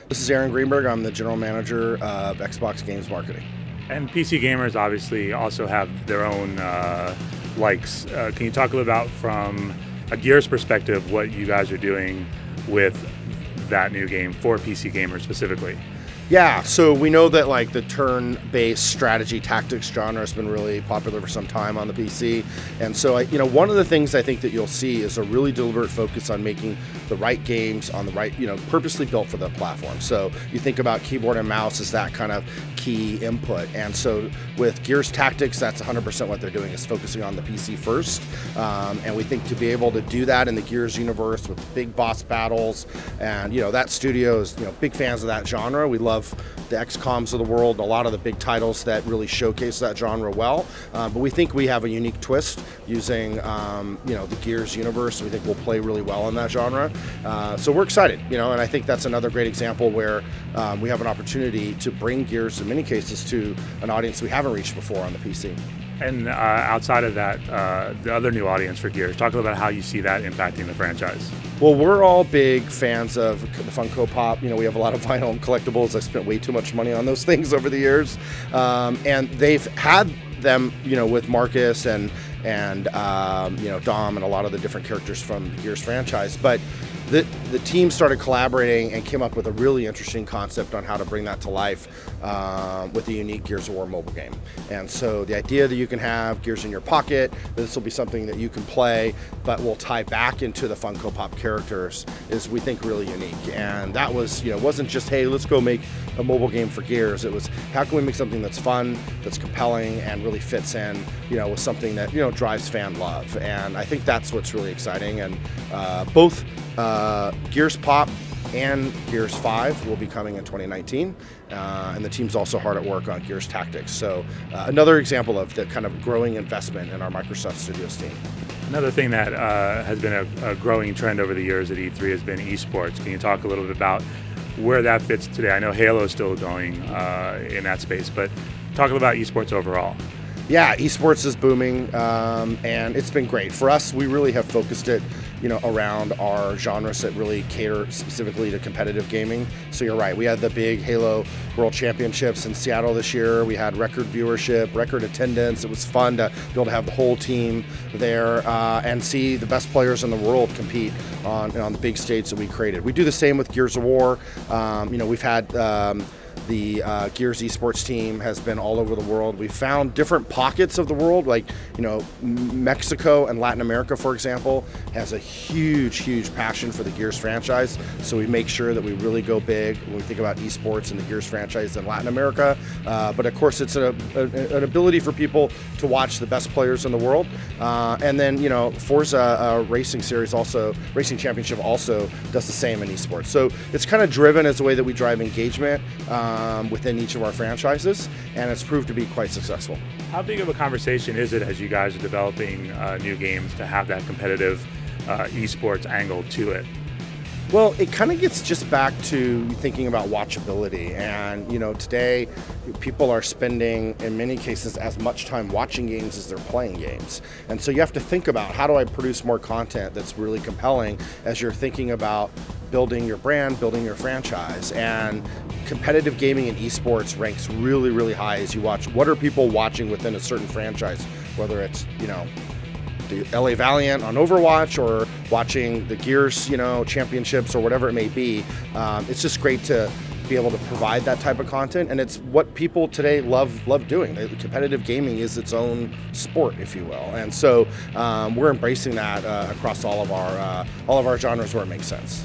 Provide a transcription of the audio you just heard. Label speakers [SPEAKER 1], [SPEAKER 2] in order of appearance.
[SPEAKER 1] This is Greenberg. I'm the general manager of Xbox Games Marketing.
[SPEAKER 2] And PC gamers obviously also have their own likes. Can you talk a little about, from a Gears perspective, what you guys are doing with that new game for PC gamers specifically?
[SPEAKER 1] Yeah, so we know that like the turn-based strategy tactics genre has been really popular for some time on the PC, and so one of the things I think that you'll see is a really deliberate focus on making the right games on the right, purposely built for the platform. So you think about keyboard and mouse as that kind of key input, and so with Gears Tactics, that's 100% what they're doing, is focusing on the PC first, and we think to be able to do that in the Gears universe with big boss battles, and that studio is big fans of that genre. We love the XCOMs of the world, a lot of the big titles that really showcase that genre well, but we think we have a unique twist using the Gears universe. We think we'll play really well in that genre, so we're excited, and I think that's another great example where we have an opportunity to bring Gears in many cases to an audience we haven't reached before on the PC.
[SPEAKER 2] And outside of that, the other new audience for Gears, talk a little about how you see that impacting the franchise.
[SPEAKER 1] Well, we're all big fans of the Funko Pop. We have a lot of vinyl and collectibles. I spent way too much money on those things over the years, and they've had them, with Marcus and Dom and a lot of the different characters from the Gears franchise, but the team started collaborating and came up with a really interesting concept on how to bring that to life with the unique Gears of War mobile game. And so the idea that you can have Gears in your pocket, this will be something that you can play, but will tie back into the Funko Pop characters, is, we think, really unique. And that was, it wasn't just, hey, let's go make a mobile game for Gears. It was, how can we make something that's fun, that's compelling, and really fits in, with something that, drives fan love. And I think that's what's really exciting. And both Gears Pop and Gears 5 will be coming in 2019, and the team's also hard at work on Gears Tactics. So another example of the kind of growing investment in our Microsoft Studios team.
[SPEAKER 2] Another thing that has been a growing trend over the years at E3 has been eSports. Can you talk a little bit about where that fits today? I know Halo is still going in that space, but talk about eSports overall.
[SPEAKER 1] Yeah, eSports is booming, and it's been great. For us, we really have focused it, around our genres that really cater specifically to competitive gaming. So you're right, we had the big Halo World Championships in Seattle this year. We had record viewership, record attendance. It was fun to be able to have the whole team there and see the best players in the world compete on the big stage that we created. We do the same with Gears of War. We've had the Gears esports team has been all over the world. We found different pockets of the world, like Mexico and Latin America, for example, has a huge passion for the Gears franchise. So we make sure that we really go big when we think about esports and the Gears franchise in Latin America. But of course, it's an ability for people to watch the best players in the world. And then Forza Racing Series Racing Championship also does the same in esports. So it's kind of driven as a way that we drive engagement within each of our franchises, and it's proved to be quite successful.
[SPEAKER 2] How big of a conversation is it as you guys are developing new games to have that competitive esports angle to it?
[SPEAKER 1] Well, it kind of gets just back to thinking about watchability, and today people are spending, in many cases, as much time watching games as they're playing games. And so you have to think about, how do I produce more content that's really compelling as you're thinking about building your brand, building your franchise. And competitive gaming and esports ranks really high as you watch what are people watching within a certain franchise, whether it's the LA Valiant on Overwatch or watching the Gears championships or whatever it may be. It's just great to be able to provide that type of content, and it's what people today love doing. Competitive gaming is its own sport, if you will, and so we're embracing that across all of our genres where it makes sense.